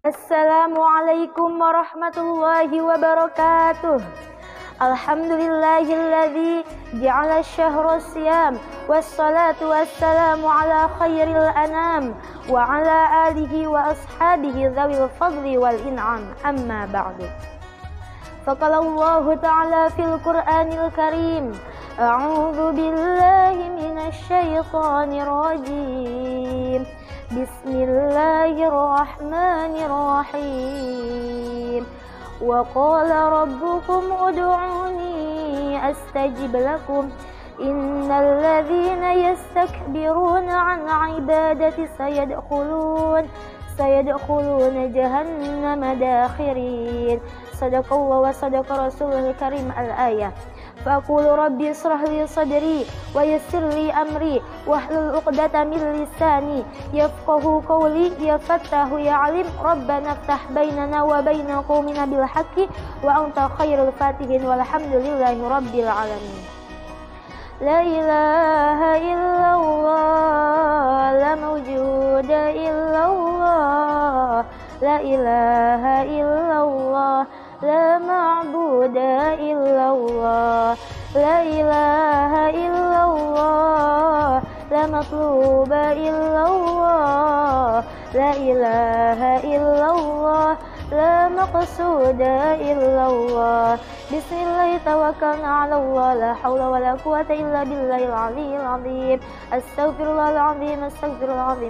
Assalamualaikum warahmatullahi wabarakatuh. Alhamdulillahilladzi ja'ala syahra siyam wassalatu wassalamu ala khairil anam wa ala alihi wa ashabihi dzawil fadli wal in'am, amma ba'du. Faqala Allah ta'ala fil Qur'anil Karim, a'udzu billahi minasy syaithanir rajim. Bismillahirrahmanirrahim. Wa qala rabbukum ud'uni astajib lakum innal ladzina yastakbiruna 'an 'ibadati sayadkhuluna jahannama dakhirin. Sadaqallahu wa sadaqa rasulul karim al-ayah. Faqulu rabbi israh li sadri wa yassir li amri wahlul 'uqdatam min lisani yafqahu qawli ya fattahu ya alim rabbana iftah bainana wa baina qaumina bil haqqi wa anta khairul fatihin walhamdulillahi rabbil alamin. La ilaha illallah la mawjuda illallah la ilaha illallah la ma'buda illallah la ilaha illallah la matluba illallah la ilaha illallah la maqsuda illallah. Bismillah tawakkalna 'ala Allah la haula wala quwwata illa billahil aliyyil azim. Astaghfirullahal azim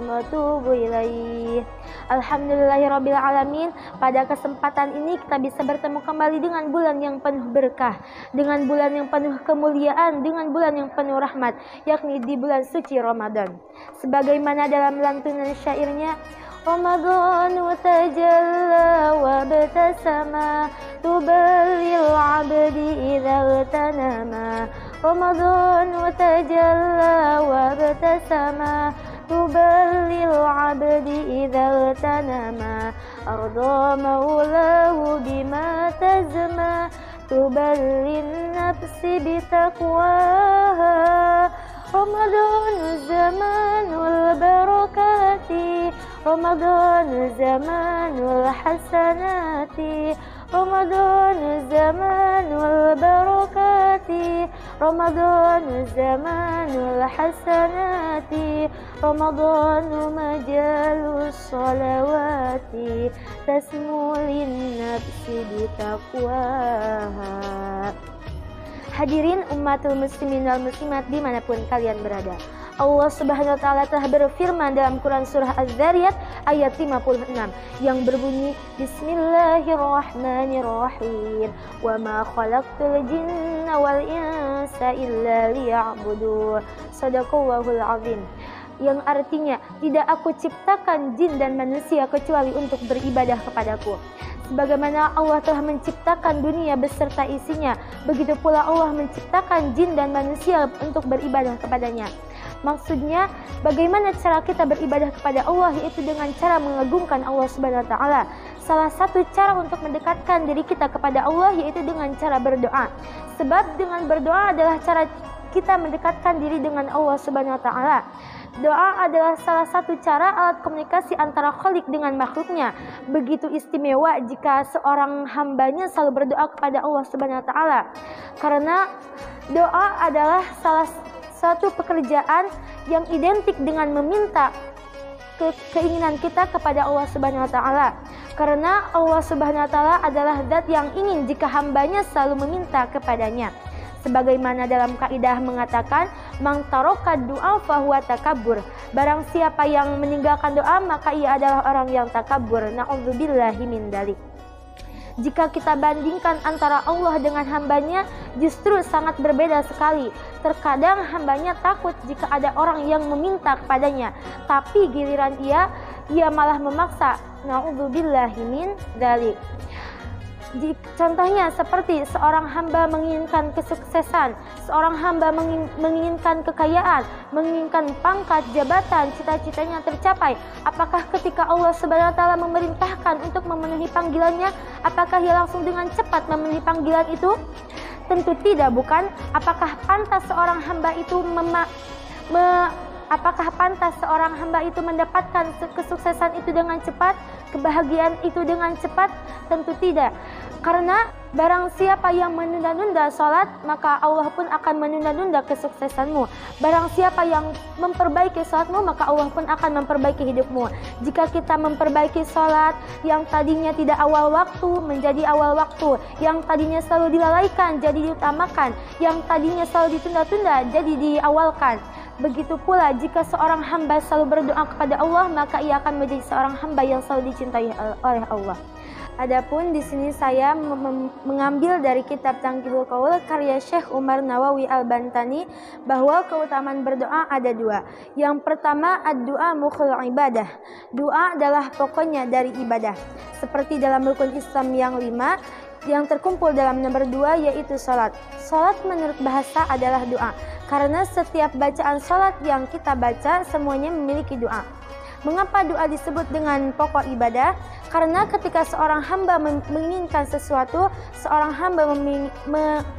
wa atubu ilaih. Alhamdulillahirabbil alamin. Pada kesempatan ini kita bisa bertemu kembali dengan bulan yang penuh berkah, dengan bulan yang penuh kemuliaan, dengan bulan yang penuh rahmat, yakni di bulan suci Ramadan. Sebagaimana dalam lantunan syairnya, Ramadan tajalla wa batasama tubalil abdi idza tanama. Ramadan tajalla wa batasama tubalil abdi idza tanama. Arda maulahu bima tazma tuballin nafsi bitaqwaha. Ramadan zamanul barakati, Ramadan zamanul hasanati, Ramadan zamanul barakati, Ramadan zamanul hasanati, Ramadan majalus salawati, tasmulin nafsi bitaqwaha. Hadirin ummatul muslimin wal muslimat dimanapun kalian berada, Allah subhanahu wa ta'ala telah berfirman dalam Quran surah Az-Zariyat ayat 56 yang berbunyi, Bismillahirrahmanirrahim. Wa ma khalaqtul jinna wal insa illa liya'budun. Sadaqallahul azim. Yang artinya, tidak aku ciptakan jin dan manusia kecuali untuk beribadah kepadaku. Sebagaimana Allah telah menciptakan dunia beserta isinya, begitu pula Allah menciptakan jin dan manusia untuk beribadah kepadanya. Maksudnya, bagaimana cara kita beribadah kepada Allah, yaitu dengan cara mengagungkan Allah Subhanahu wa ta'ala. Salah satu cara untuk mendekatkan diri kita kepada Allah yaitu dengan cara berdoa. Sebab dengan berdoa adalah cara kita mendekatkan diri dengan Allah Subhanahu wa ta'ala. Doa adalah salah satu cara alat komunikasi antara Khalik dengan makhluknya. Begitu istimewa jika seorang hambanya selalu berdoa kepada Allah Subhanahu wa ta'ala. Karena doa adalah salah satu pekerjaan yang identik dengan meminta keinginan kita kepada Allah Subhanahu wa ta'ala. Karena Allah Subhanahu wa ta'ala adalah zat yang ingin jika hambanya selalu meminta kepadanya. Sebagaimana dalam kaidah mengatakan, mang taraka du'a fahuwa takabbur. Barang siapa yang meninggalkan doa, maka ia adalah orang yang takabur. Na'udzubillahi min dzalik. Jika kita bandingkan antara Allah dengan hambanya, justru sangat berbeda sekali. Terkadang hambanya takut jika ada orang yang meminta kepadanya, tapi giliran ia malah memaksa. Na'udzubillahi min dzalik. Contohnya seperti seorang hamba menginginkan kesuksesan, seorang hamba menginginkan kekayaan, menginginkan pangkat, jabatan, cita-citanya tercapai. Apakah ketika Allah Subhanahu wa ta'ala memerintahkan untuk memenuhi panggilannya, apakah ia langsung dengan cepat memenuhi panggilan itu? Tentu tidak, bukan? Apakah pantas seorang hamba itu Apakah pantas seorang hamba itu mendapatkan kesuksesan itu dengan cepat, kebahagiaan itu dengan cepat? Tentu tidak. Karena barang siapa yang menunda-nunda sholat, maka Allah pun akan menunda-nunda kesuksesanmu. Barang siapa yang memperbaiki sholatmu, maka Allah pun akan memperbaiki hidupmu. Jika kita memperbaiki sholat yang tadinya tidak awal waktu menjadi awal waktu, yang tadinya selalu dilalaikan jadi diutamakan, yang tadinya selalu ditunda-tunda jadi diawalkan. Begitu pula jika seorang hamba selalu berdoa kepada Allah, maka ia akan menjadi seorang hamba yang selalu dicintai oleh Allah. Adapun di sini saya mengambil dari kitab Tangkibul Qaul karya Syekh Umar Nawawi Al-Bantani bahwa keutamaan berdoa ada dua. Yang pertama, ad-du'a mukhul ibadah. Doa adalah pokoknya dari ibadah. Seperti dalam rukun Islam yang 5, yang terkumpul dalam nomor 2 yaitu salat. Salat menurut bahasa adalah doa. Karena setiap bacaan salat yang kita baca semuanya memiliki doa. Mengapa doa disebut dengan pokok ibadah? Karena ketika seorang hamba menginginkan sesuatu, seorang hamba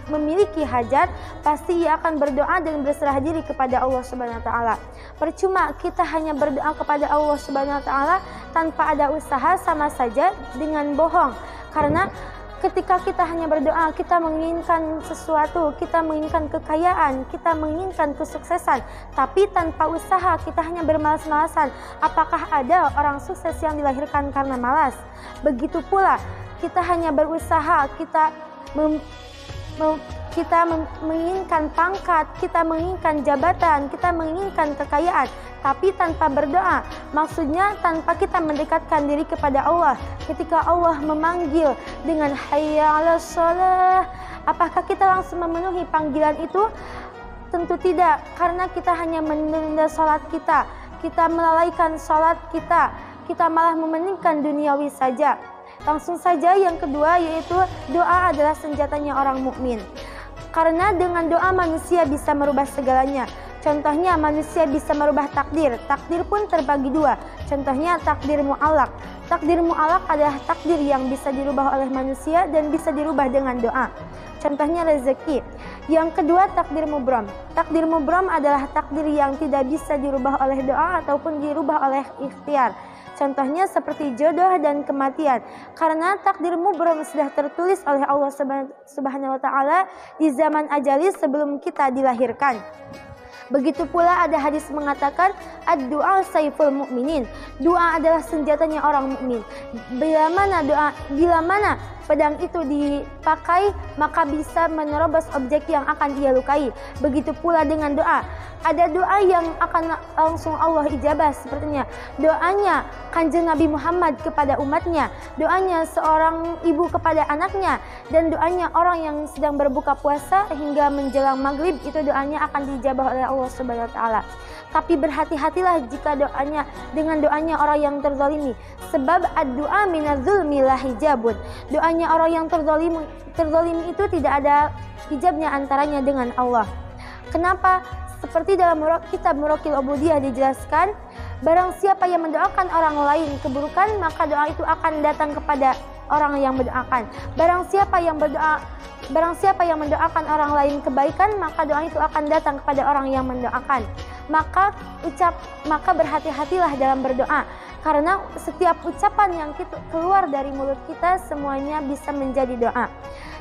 memiliki hajat, pasti ia akan berdoa dan berserah diri kepada Allah Subhanahu wa taala. Percuma kita hanya berdoa kepada Allah Subhanahu wa taala tanpa ada usaha, sama saja dengan bohong. Karena ketika kita hanya berdoa, kita menginginkan sesuatu, kita menginginkan kekayaan, kita menginginkan kesuksesan, tapi tanpa usaha, kita hanya bermalas-malasan. Apakah ada orang sukses yang dilahirkan karena malas? Begitu pula, kita hanya berusaha, kita menginginkan pangkat, kita menginginkan jabatan, kita menginginkan kekayaan, tapi tanpa berdoa. Maksudnya tanpa kita mendekatkan diri kepada Allah. Ketika Allah memanggil dengan hayya 'alas shalah, apakah kita langsung memenuhi panggilan itu? Tentu tidak, karena kita hanya menunda salat kita melalaikan salat kita malah mementingkan duniawi saja. Langsung saja yang kedua, yaitu doa adalah senjatanya orang mukmin. Karena dengan doa manusia bisa merubah segalanya. Contohnya manusia bisa merubah takdir. Takdir pun terbagi dua. Contohnya takdir mu'allaq. Takdir mu'allaq adalah takdir yang bisa dirubah oleh manusia dan bisa dirubah dengan doa. Contohnya rezeki. Yang kedua takdir mubram. Takdir mubram adalah takdir yang tidak bisa dirubah oleh doa ataupun dirubah oleh ikhtiar. Contohnya seperti jodoh dan kematian. Karena takdir mubram sudah tertulis oleh Allah Subhanahu wa taala di zaman ajali sebelum kita dilahirkan. Begitu pula ada hadis mengatakan ad-du'a saiful mu'minin. Doa adalah senjatanya orang mukmin. Bila mana pedang itu dipakai, maka bisa menerobos objek yang akan ia lukai. Begitu pula dengan doa. Ada doa yang akan langsung Allah ijabah, sepertinya doanya Kanjeng Nabi Muhammad kepada umatnya, doanya seorang ibu kepada anaknya, dan doanya orang yang sedang berbuka puasa hingga menjelang maghrib, itu doanya akan diijabah oleh Allah Subhanahu wa taala. Tapi berhati-hatilah jika doanya orang yang terzalimi, sebab ad-du'a minaz-zulmi la hijabun. Doanya orang yang terzalimi itu tidak ada hijabnya antaranya dengan Allah. Kenapa? Seperti dalam kitab Muraqil Ubudiyah dijelaskan, barang siapa yang mendoakan orang lain keburukan, maka doa itu akan datang kepada orang yang mendoakan. Barang siapa yang mendoakan orang lain kebaikan, maka doa itu akan datang kepada orang yang mendoakan. Maka berhati-hatilah dalam berdoa, karena setiap ucapan yang keluar dari mulut kita semuanya bisa menjadi doa.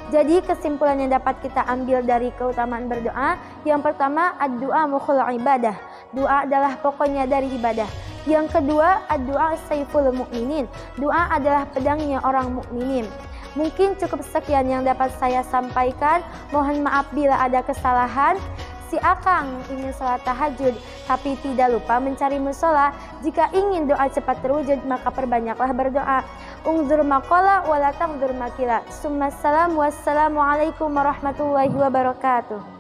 Jadi kesimpulan yang dapat kita ambil dari keutamaan berdoa, yang pertama ad-du'a mukhul ibadah. Doa adalah pokoknya dari ibadah. Yang kedua, ad-du'a saiful mu'minin. Doa adalah pedangnya orang mukminin. Mungkin cukup sekian yang dapat saya sampaikan. Mohon maaf bila ada kesalahan. Si Akang ingin sholat tahajud, tapi tidak lupa mencari musola. Jika ingin doa cepat terwujud, maka perbanyaklah berdoa. Ungzur maqala wa la tangzur makila. Wassalamualaikum warahmatullahi wabarakatuh.